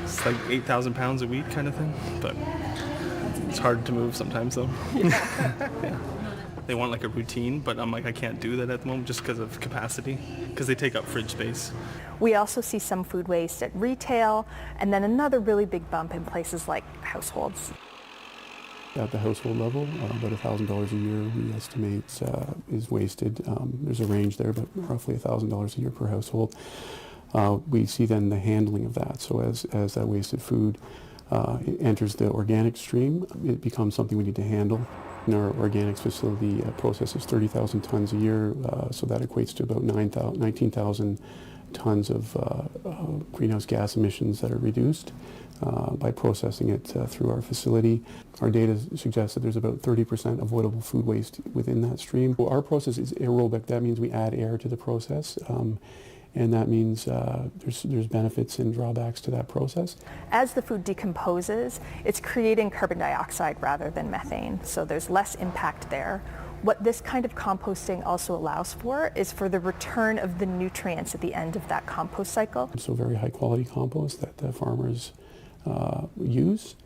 It's like 8,000 pounds a week kind of thing, but it's hard to move sometimes though. Yeah. They want like a routine, but I'm like, I can't do that at the moment just because of capacity, because they take up fridge space. We also see some food waste at retail, and then another really big bump in places like households. At the household level, about $1,000 a year we estimate is wasted. There's a range there, but roughly $1,000 a year per household. We see then the handling of that. So as that wasted food it enters the organic stream, it becomes something we need to handle. And our organics facility processes 30,000 tons a year, so that equates to about 19,000 tons of greenhouse gas emissions that are reduced by processing it through our facility. Our data suggests that there's about 30% avoidable food waste within that stream. Our process is aerobic. That means we add air to the process. And that means there's benefits and drawbacks to that process. As the food decomposes, it's creating carbon dioxide rather than methane, so there's less impact there. What this kind of composting also allows for is for the return of the nutrients at the end of that compost cycle. So very high quality compost that the farmers use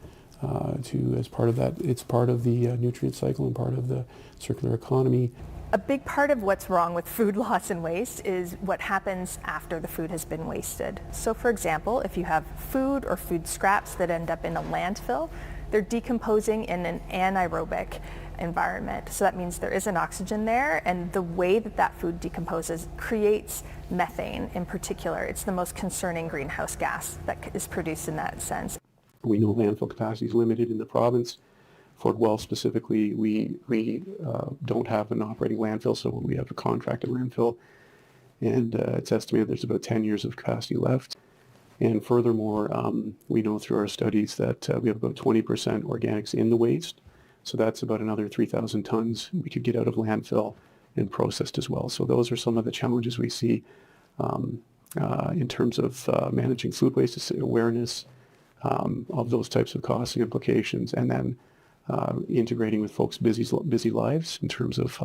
as part of that. It's part of the nutrient cycle and part of the circular economy. A big part of what's wrong with food loss and waste is what happens after the food has been wasted. So for example, if you have food or food scraps that end up in a landfill, they're decomposing in an anaerobic environment. So that means there isn't oxygen there, and the way that that food decomposes creates methane in particular. It's the most concerning greenhouse gas that is produced in that sense. We know landfill capacity is limited in the province. Fort Guelph specifically, we don't have an operating landfill, so we have a contracted landfill, and it's estimated there's about 10 years of capacity left. And furthermore, we know through our studies that we have about 20% organics in the waste, so that's about another 3,000 tons we could get out of landfill and processed as well. So those are some of the challenges we see in terms of managing food waste awareness of those types of costs and implications, and then integrating with folks' busy lives in terms of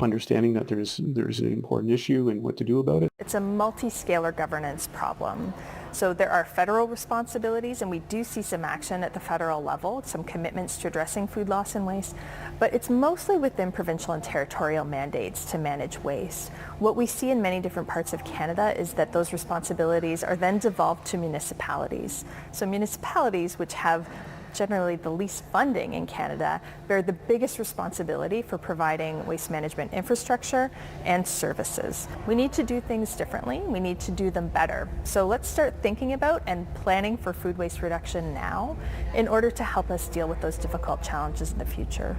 understanding that there's an important issue and what to do about it. It's a multi-scalar governance problem. So there are federal responsibilities, and we do see some action at the federal level, some commitments to addressing food loss and waste, but it's mostly within provincial and territorial mandates to manage waste. What we see in many different parts of Canada is that those responsibilities are then devolved to municipalities. So municipalities, which have generally the least funding in Canada, bear the biggest responsibility for providing waste management infrastructure and services. We need to do things differently. We need to do them better. So let's start thinking about and planning for food waste reduction now in order to help us deal with those difficult challenges in the future.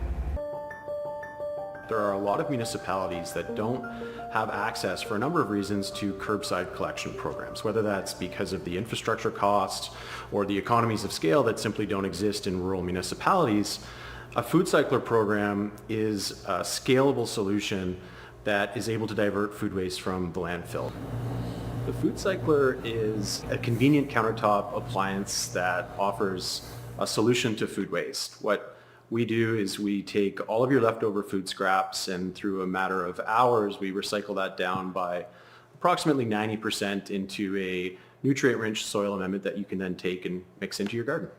There are a lot of municipalities that don't have access for a number of reasons to curbside collection programs, whether that's because of the infrastructure costs or the economies of scale that simply don't exist in rural municipalities. A food cycler program is a scalable solution that is able to divert food waste from the landfill. The food cycler is a convenient countertop appliance that offers a solution to food waste. What we do is we take all of your leftover food scraps, and through a matter of hours, we recycle that down by approximately 90% into a nutrient-rich soil amendment that you can then take and mix into your garden.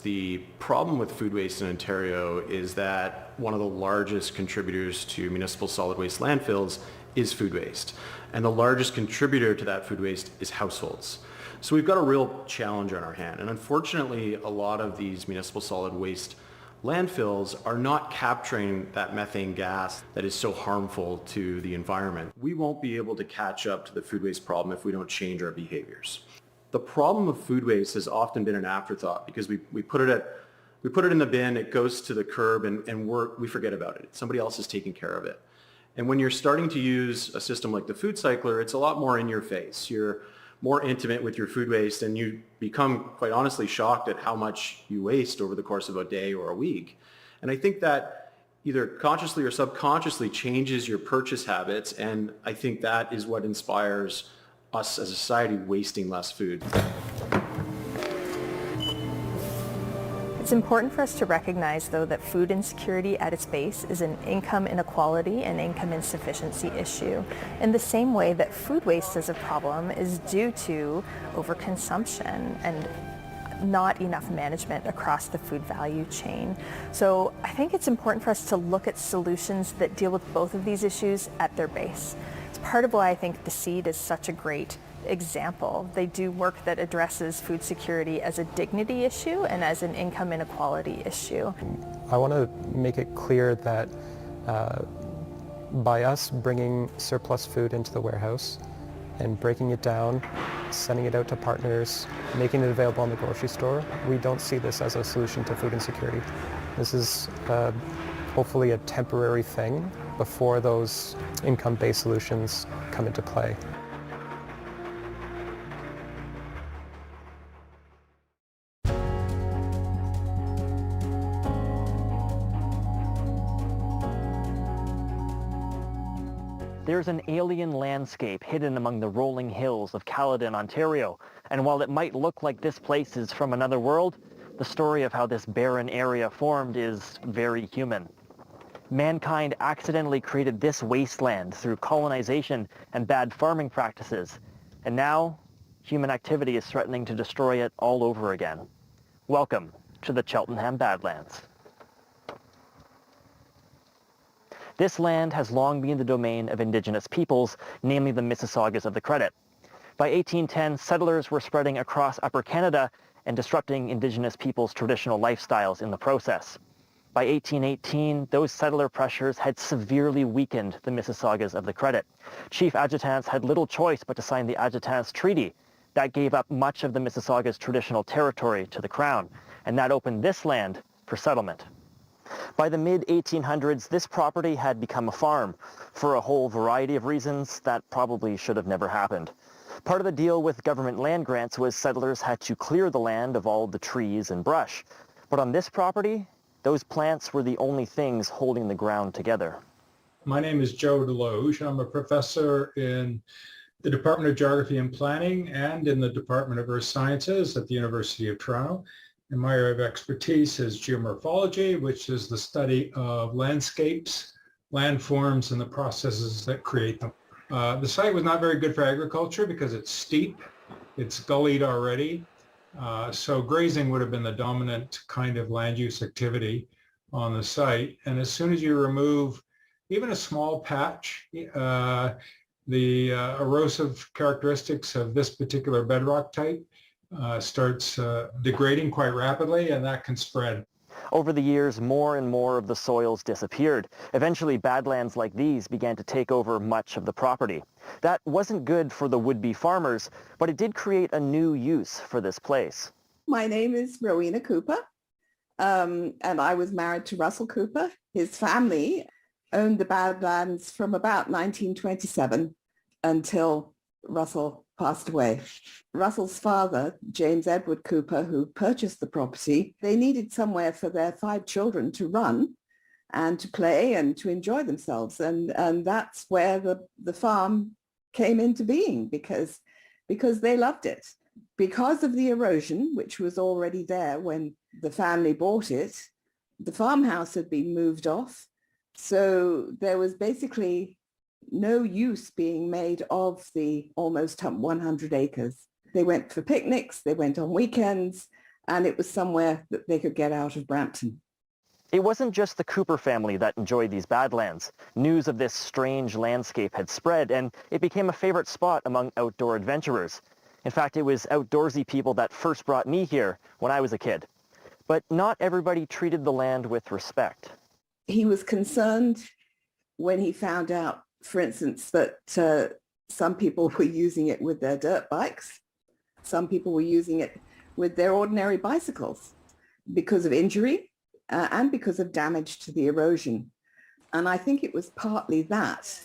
The problem with food waste in Ontario is that one of the largest contributors to municipal solid waste landfills is food waste. And the largest contributor to that food waste is households. So we've got a real challenge on our hand. And unfortunately, a lot of these municipal solid waste landfills are not capturing that methane gas that is so harmful to the environment. We won't be able to catch up to the food waste problem if we don't change our behaviors. The problem of food waste has often been an afterthought because we put it in the bin, it goes to the curb, and we forget about it. Somebody else is taking care of it. And when you're starting to use a system like the food cycler, it's a lot more in your face. You're more intimate with your food waste, and you become, quite honestly, shocked at how much you waste over the course of a day or a week. And I think that either consciously or subconsciously changes your purchase habits, and I think that is what inspires us as a society wasting less food. It's important for us to recognize, though, that food insecurity at its base is an income inequality and income insufficiency issue, in the same way that food waste as a problem is due to overconsumption and not enough management across the food value chain. So I think it's important for us to look at solutions that deal with both of these issues at their base. It's part of why I think the Seed is such a great example. They do work that addresses food security as a dignity issue and as an income inequality issue. I want to make it clear that by us bringing surplus food into the warehouse and breaking it down, sending it out to partners, making it available in the grocery store, we don't see this as a solution to food insecurity. This is hopefully a temporary thing before those income-based solutions come into play. There's an alien landscape hidden among the rolling hills of Caledon, Ontario. And while it might look like this place is from another world, the story of how this barren area formed is very human. Mankind accidentally created this wasteland through colonization and bad farming practices. And now, human activity is threatening to destroy it all over again. Welcome to the Cheltenham Badlands. This land has long been the domain of Indigenous peoples, namely the Mississaugas of the Credit. By 1810, settlers were spreading across Upper Canada and disrupting Indigenous peoples' traditional lifestyles in the process. By 1818, those settler pressures had severely weakened the Mississaugas of the Credit. Chief adjutants had little choice but to sign the Adjutants Treaty. That gave up much of the Mississaugas' traditional territory to the Crown, and that opened this land for settlement. By the mid-1800s, this property had become a farm. For a whole variety of reasons, that probably should have never happened. Part of the deal with government land grants was settlers had to clear the land of all the trees and brush. But on this property, those plants were the only things holding the ground together. My name is Joe Deloge. I'm a professor in the Department of Geography and Planning and in the Department of Earth Sciences at the University of Toronto. And my area of expertise is geomorphology, which is the study of landscapes, landforms, and the processes that create them. The site was not very good for agriculture because it's steep, it's gullied already, so grazing would have been the dominant kind of land use activity on the site. And as soon as you remove even a small patch, the erosive characteristics of this particular bedrock type starts degrading quite rapidly, and that can spread. Over the years, more and more of the soils disappeared. Eventually, badlands like these began to take over much of the property. That wasn't good for the would-be farmers, but it did create a new use for this place. My name is Rowena Cooper, and I was married to Russell Cooper. His family owned the Badlands from about 1927 until Russell passed away. Russell's father, James Edward Cooper, who purchased the property, they needed somewhere for their 5 children to run and to play and to enjoy themselves. And that's where the farm came into being because they loved it. Because of the erosion, which was already there when the family bought it, the farmhouse had been moved off. So there was basically no use being made of the almost 100 acres. They went for picnics, they went on weekends, and it was somewhere that they could get out of Brampton. It wasn't just the Cooper family that enjoyed these Badlands. News of this strange landscape had spread, and it became a favorite spot among outdoor adventurers. In fact, it was outdoorsy people that first brought me here when I was a kid. But not everybody treated the land with respect. He was concerned when he found out, for instance, that some people were using it with their dirt bikes. Some people were using it with their ordinary bicycles because of injury and because of damage to the erosion. And I think it was partly that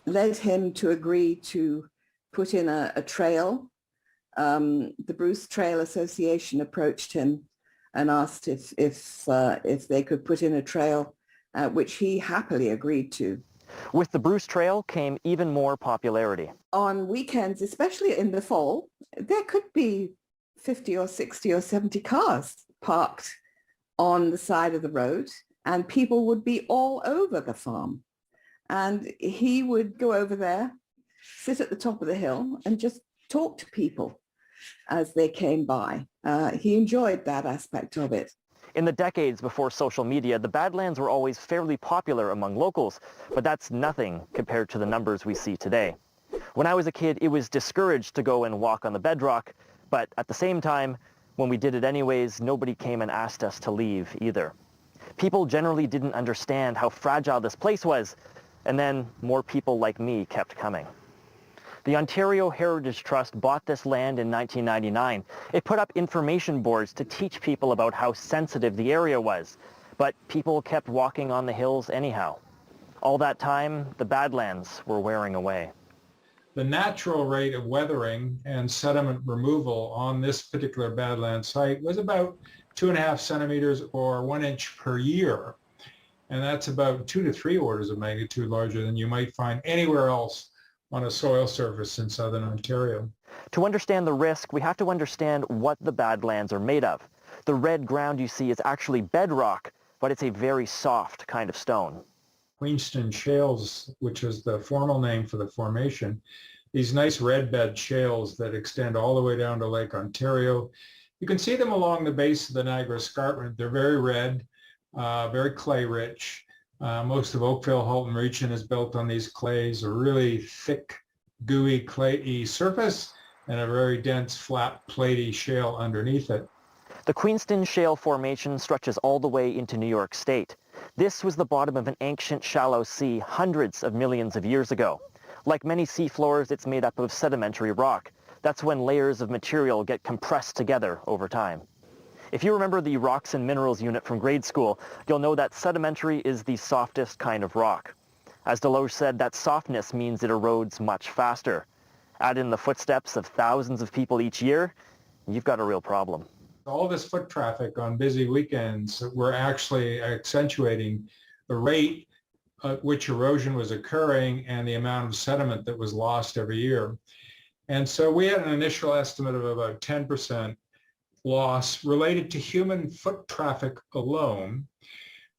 led him to agree to put in a trail. The Bruce Trail Association approached him and asked if they could put in a trail, which he happily agreed to. With the Bruce Trail came even more popularity. On weekends, especially in the fall, there could be 50 or 60 or 70 cars parked on the side of the road, and people would be all over the farm. And he would go over there, sit at the top of the hill, and just talk to people as they came by. He enjoyed that aspect of it. In the decades before social media, the Badlands were always fairly popular among locals, but that's nothing compared to the numbers we see today. When I was a kid, it was discouraged to go and walk on the bedrock, but at the same time, when we did it anyways, nobody came and asked us to leave either. People generally didn't understand how fragile this place was, and then more people like me kept coming. The Ontario Heritage Trust bought this land in 1999. It put up information boards to teach people about how sensitive the area was, but people kept walking on the hills anyhow. All that time, the Badlands were wearing away. The natural rate of weathering and sediment removal on this particular Badland site was about 2.5 centimeters or 1 inch per year. And that's about 2 to 3 orders of magnitude larger than you might find anywhere else on a soil surface in southern Ontario. To understand the risk, we have to understand what the Badlands are made of. The red ground you see is actually bedrock, but it's a very soft kind of stone. Queenston shales, which is the formal name for the formation, these nice red bed shales that extend all the way down to Lake Ontario. You can see them along the base of the Niagara Escarpment. They're very red, very clay rich. Most of Oakville-Halton region is built on these clays, a really thick, gooey, clayey surface and a very dense, flat, platy shale underneath it. The Queenston Shale Formation stretches all the way into New York State. This was the bottom of an ancient shallow sea hundreds of millions of years ago. Like many seafloors, it's made up of sedimentary rock. That's when layers of material get compressed together over time. If you remember the Rocks and Minerals unit from grade school, you'll know that sedimentary is the softest kind of rock. As Deloge said, that softness means it erodes much faster. Add in the footsteps of thousands of people each year, you've got a real problem. All this foot traffic on busy weekends were actually accentuating the rate at which erosion was occurring and the amount of sediment that was lost every year. And so we had an initial estimate of about 10% loss related to human foot traffic alone.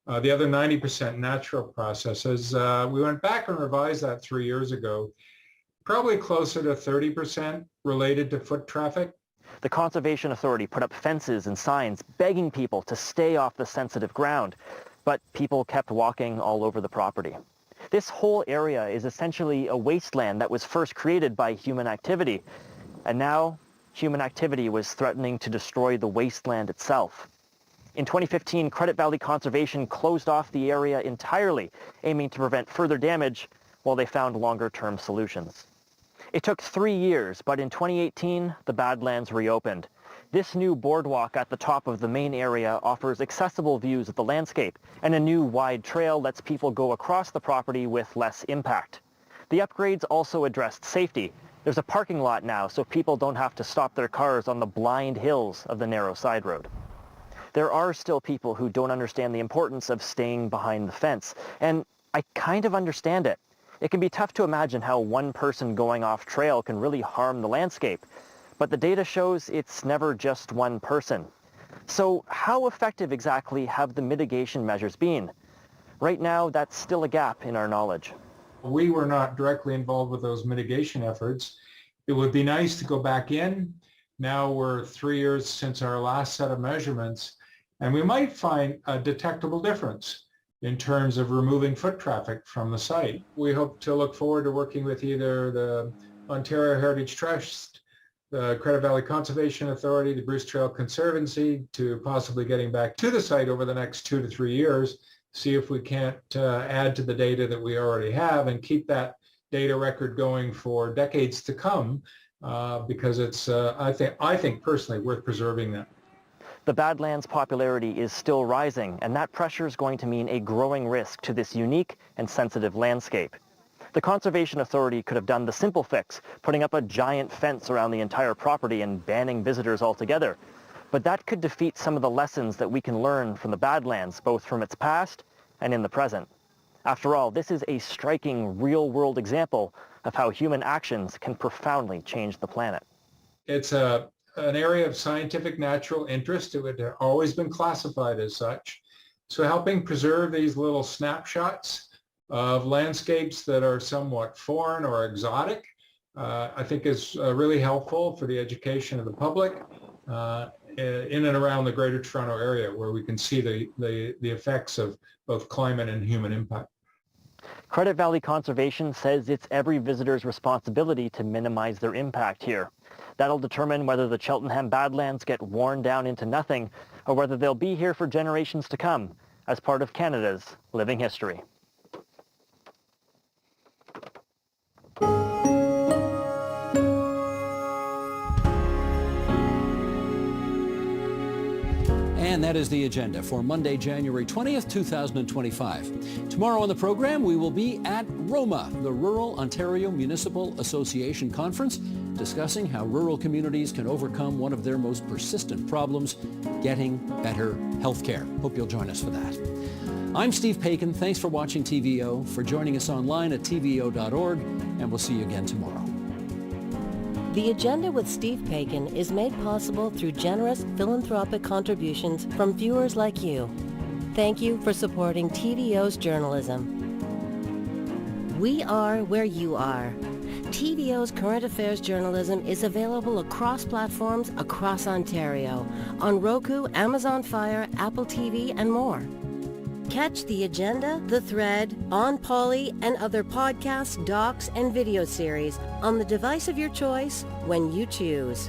The other 90% natural processes. We went back and revised that 3 years ago, probably closer to 30% related to foot traffic. The Conservation Authority put up fences and signs begging people to stay off the sensitive ground, but people kept walking all over the property. This whole area is essentially a wasteland that was first created by human activity, and now human activity was threatening to destroy the wasteland itself. In 2015, Credit Valley Conservation closed off the area entirely, aiming to prevent further damage while they found longer-term solutions. It took 3 years, but in 2018, the Badlands reopened. This new boardwalk at the top of the main area offers accessible views of the landscape, and a new wide trail lets people go across the property with less impact. The upgrades also addressed safety. There's a parking lot now, so people don't have to stop their cars on the blind hills of the narrow side road. There are still people who don't understand the importance of staying behind the fence, and I kind of understand it. It can be tough to imagine how one person going off trail can really harm the landscape. But the data shows it's never just one person. So how effective exactly have the mitigation measures been? Right now, that's still a gap in our knowledge. We were not directly involved with those mitigation efforts. It would be nice to go back in. Now we're 3 years since our last set of measurements, and we might find a detectable difference in terms of removing foot traffic from the site. We hope to look forward to working with either the Ontario Heritage Trust, the Credit Valley Conservation Authority, the Bruce Trail Conservancy, to possibly getting back to the site over the next 2 to 3 years, see if we can't add to the data that we already have and keep that data record going for decades to come, because it's, I think personally, worth preserving that. The Badlands popularity is still rising, and that pressure is going to mean a growing risk to this unique and sensitive landscape. The Conservation Authority could have done the simple fix, putting up a giant fence around the entire property and banning visitors altogether. But that could defeat some of the lessons that we can learn from the Badlands, both from its past and in the present. After all, this is a striking real-world example of how human actions can profoundly change the planet. It's an area of scientific natural interest. It would have always been classified as such. So helping preserve these little snapshots of landscapes that are somewhat foreign or exotic, I think is really helpful for the education of the public in and around the Greater Toronto Area, where we can see the effects of both climate and human impact. Credit Valley Conservation says it's every visitor's responsibility to minimize their impact here. That'll determine whether the Cheltenham Badlands get worn down into nothing or whether they'll be here for generations to come as part of Canada's living history. And that is the agenda for Monday, January 20th, 2025. Tomorrow on the program, we will be at ROMA, the Rural Ontario Municipal Association Conference, discussing how rural communities can overcome one of their most persistent problems, getting better health care. Hope you'll join us for that. I'm Steve Paikin. Thanks for watching TVO, for joining us online at tvo.org, and we'll see you again tomorrow. The Agenda with Steve Paikin is made possible through generous philanthropic contributions from viewers like you. Thank you for supporting TVO's journalism. We are where you are. TVO's current affairs journalism is available across platforms across Ontario, on Roku, Amazon Fire, Apple TV, and more. Catch The Agenda, The Thread, On Poly, and other podcasts, docs, and video series on the device of your choice when you choose.